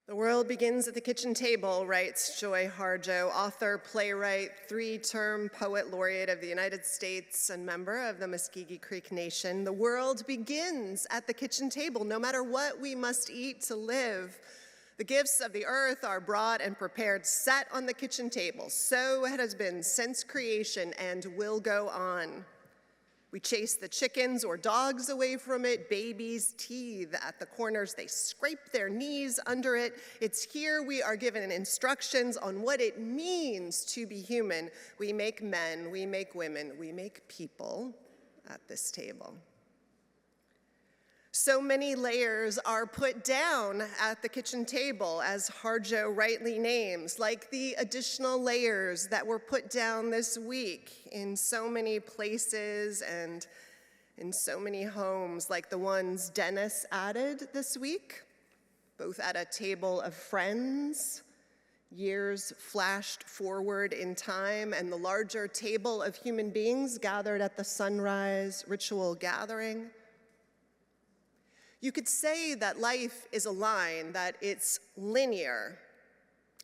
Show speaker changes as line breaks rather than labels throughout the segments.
The world begins at the kitchen table, writes Joy Harjo, author, playwright, three-term poet laureate of the United States and member of the Muskogee Creek Nation. The world begins at the kitchen table, no matter what we must eat to live. The gifts of the earth are brought and prepared, set on the kitchen table. So it has been since creation and will go on. We chase the chickens or dogs away from it. Babies teethe at the corners. They scrape their knees under it. It's here we are given instructions on what it means to be human. We make men, we make women, we make people at this table. So many layers are put down at the kitchen table, as Harjo rightly names, like the additional layers that were put down this week in so many places and in so many homes, like the ones Dennis added this week, both at a table of friends, years flashed forward in time, and the larger table of human beings gathered at the sunrise ritual gathering. You could say that life is a line, that it's linear,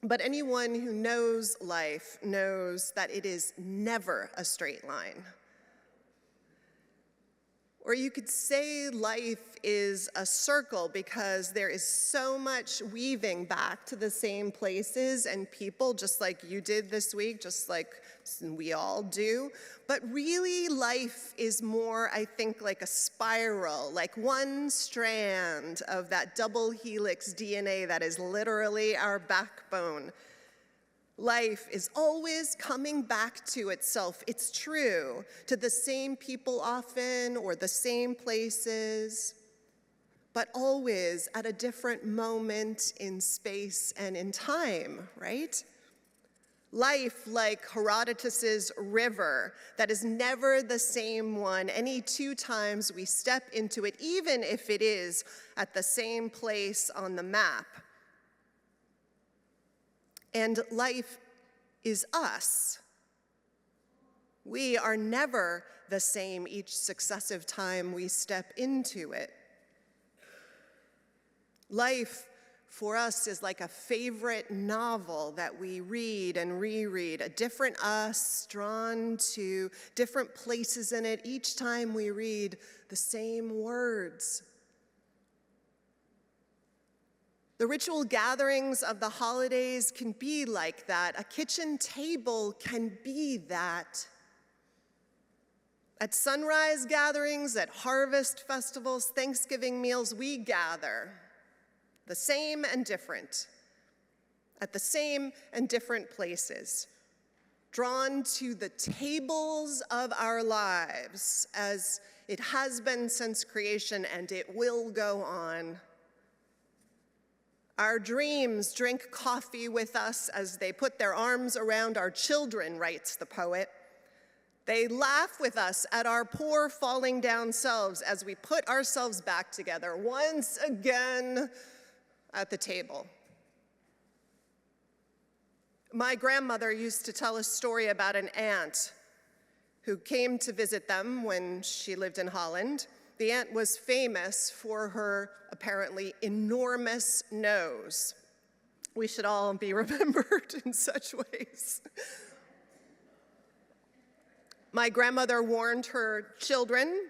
but anyone who knows life knows that it is never a straight line. Or you could say life is a circle because there is so much weaving back to the same places and people, just like you did this week, just like we all do. But really, life is more, I think, like a spiral, like one strand of that double helix DNA that is literally our backbone. Life is always coming back to itself. It's true, to the same people often or the same places, but always at a different moment in space and in time, right? Life like Herodotus's river that is never the same one any two times we step into it, even if it is at the same place on the map. And life is us. We are never the same each successive time we step into it. Life for us is like a favorite novel that we read and reread, a different us drawn to different places in it each time we read the same words. The ritual gatherings of the holidays can be like that. A kitchen table can be that. At sunrise gatherings, at harvest festivals, Thanksgiving meals, we gather, the same and different, at the same and different places, drawn to the tables of our lives, as it has been since creation and it will go on. Our dreams drink coffee with us as they put their arms around our children, writes the poet. They laugh with us at our poor falling down selves as we put ourselves back together once again at the table. My grandmother used to tell a story about an aunt who came to visit them when she lived in Holland. The aunt was famous for her apparently enormous nose. We should all be remembered in such ways. My grandmother warned her children,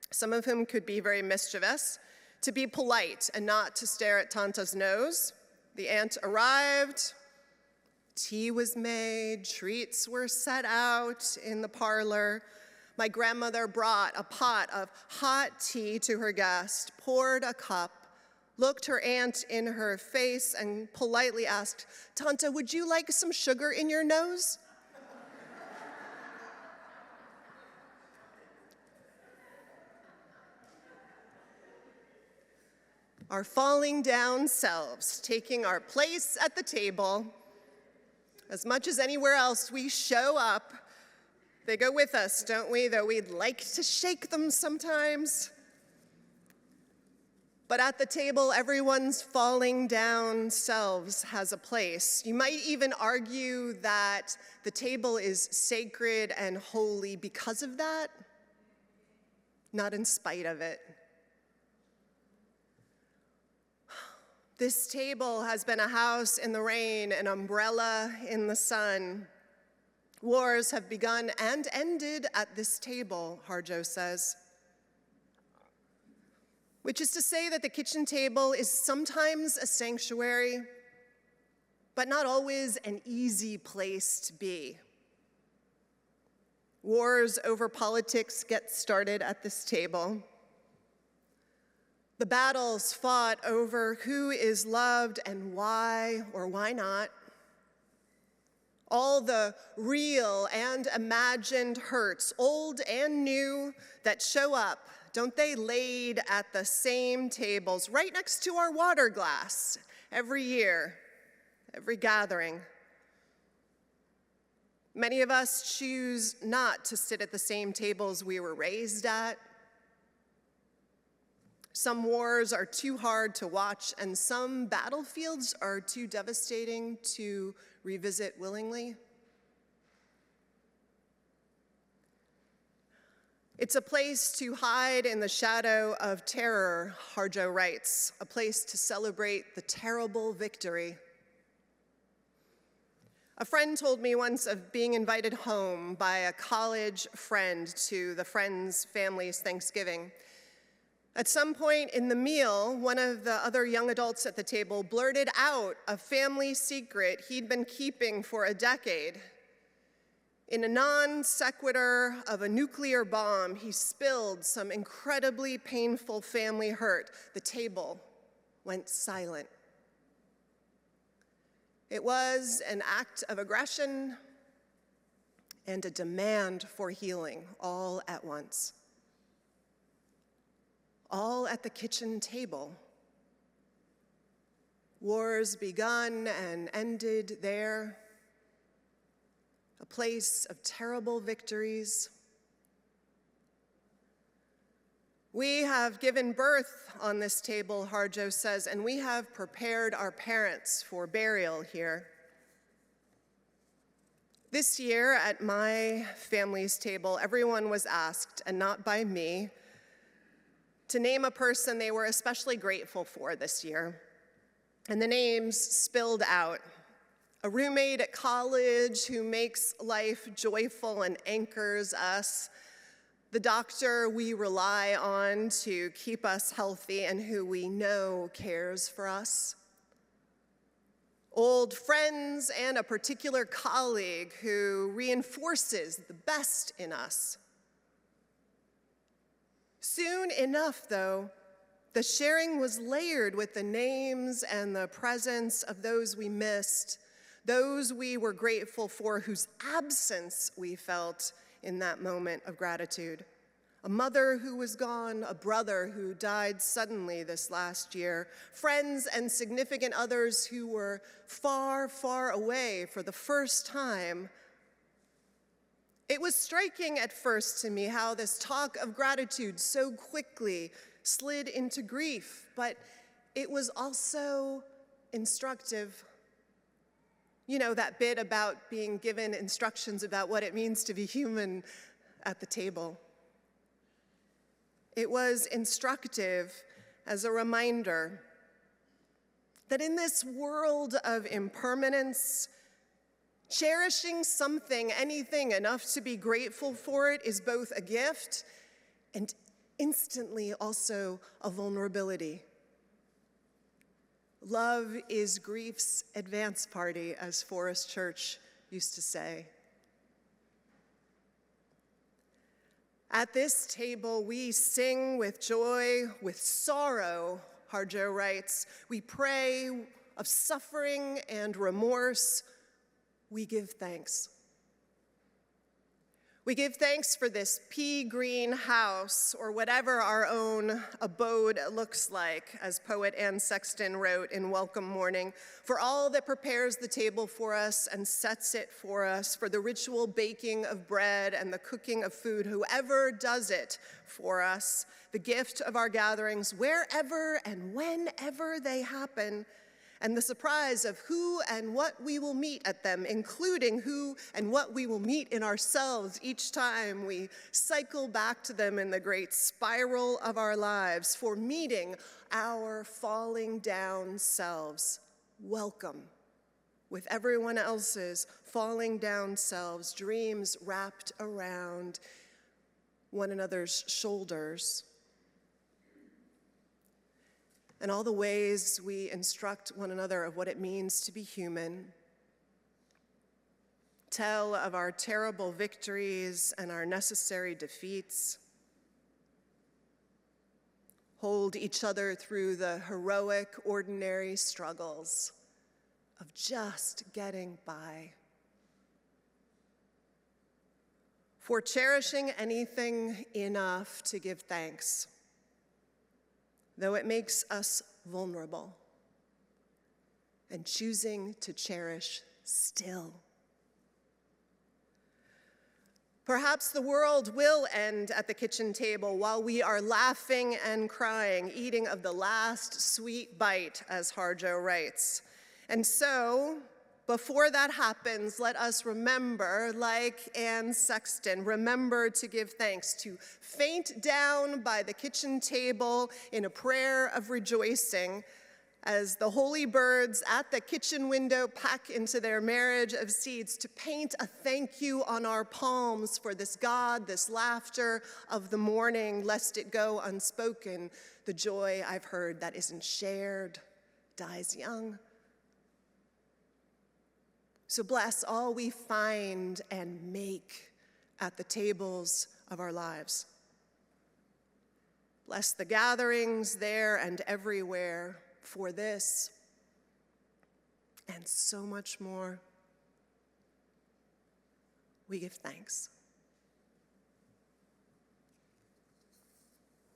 some of whom could be very mischievous, to be polite and not to stare at Tanta's nose. The aunt arrived, tea was made, treats were set out in the parlor. My grandmother brought a pot of hot tea to her guest, poured a cup, looked her aunt in her face, and politely asked, "Tanta, would you like some sugar in your nose?" Our falling down selves, taking our place at the table. As much as anywhere else, we show up. They go with us, don't we? Though we'd like to shake them sometimes. But at the table, everyone's falling down selves has a place. You might even argue that the table is sacred and holy because of that, not in spite of it. This table has been a house in the rain, an umbrella in the sun. Wars have begun and ended at this table, Harjo says. Which is to say that the kitchen table is sometimes a sanctuary, but not always an easy place to be. Wars over politics get started at this table. The battles fought over who is loved and why or why not. All the real and imagined hurts, old and new, that show up, don't they, laid at the same tables, right next to our water glass, every year, every gathering. Many of us choose not to sit at the same tables we were raised at. Some wars are too hard to watch, and some battlefields are too devastating to revisit willingly. It's a place to hide in the shadow of terror, Harjo writes, a place to celebrate the terrible victory. A friend told me once of being invited home by a college friend to the friend's family's Thanksgiving. At some point in the meal, one of the other young adults at the table blurted out a family secret he'd been keeping for a decade. In a non sequitur of a nuclear bomb, he spilled some incredibly painful family hurt. The table went silent. It was an act of aggression and a demand for healing all at once. All at the kitchen table. Wars begun and ended there. A place of terrible victories. We have given birth on this table, Harjo says, and we have prepared our parents for burial here. This year at my family's table, everyone was asked, and not by me, to name a person they were especially grateful for this year. And the names spilled out. A roommate at college who makes life joyful and anchors us. The doctor we rely on to keep us healthy and who we know cares for us. Old friends and a particular colleague who reinforces the best in us. Soon enough, though, the sharing was layered with the names and the presence of those we missed, those we were grateful for, whose absence we felt in that moment of gratitude. A mother who was gone, a brother who died suddenly this last year, friends and significant others who were far, far away for the first time. It was striking at first to me how this talk of gratitude so quickly slid into grief, but it was also instructive. You know, that bit about being given instructions about what it means to be human at the table. It was instructive as a reminder that in this world of impermanence, cherishing something, anything enough to be grateful for it is both a gift and instantly also a vulnerability. Love is grief's advance party, as Forrest Church used to say. At this table, we sing with joy, with sorrow, Harjo writes. We pray of suffering and remorse. We give thanks. We give thanks for this pea-green house, or whatever our own abode looks like, as poet Anne Sexton wrote in Welcome Morning, for all that prepares the table for us and sets it for us, for the ritual baking of bread and the cooking of food, whoever does it for us, the gift of our gatherings, wherever and whenever they happen, and the surprise of who and what we will meet at them, including who and what we will meet in ourselves each time we cycle back to them in the great spiral of our lives for meeting our falling down selves. Welcome. With everyone else's falling down selves, dreams wrapped around one another's shoulders, and all the ways we instruct one another of what it means to be human, tell of our terrible victories and our necessary defeats, hold each other through the heroic, ordinary struggles of just getting by. For cherishing anything enough to give thanks, though it makes us vulnerable, and choosing to cherish still. Perhaps the world will end at the kitchen table while we are laughing and crying, eating of the last sweet bite, as Harjo writes. And so, before that happens, let us remember, like Anne Sexton, remember to give thanks, to faint down by the kitchen table in a prayer of rejoicing as the holy birds at the kitchen window pack into their marriage of seeds, to paint a thank you on our palms for this God, this laughter of the morning, lest it go unspoken. The joy I've heard that isn't shared dies young. So bless all we find and make at the tables of our lives. Bless the gatherings there and everywhere for this and so much more. We give thanks.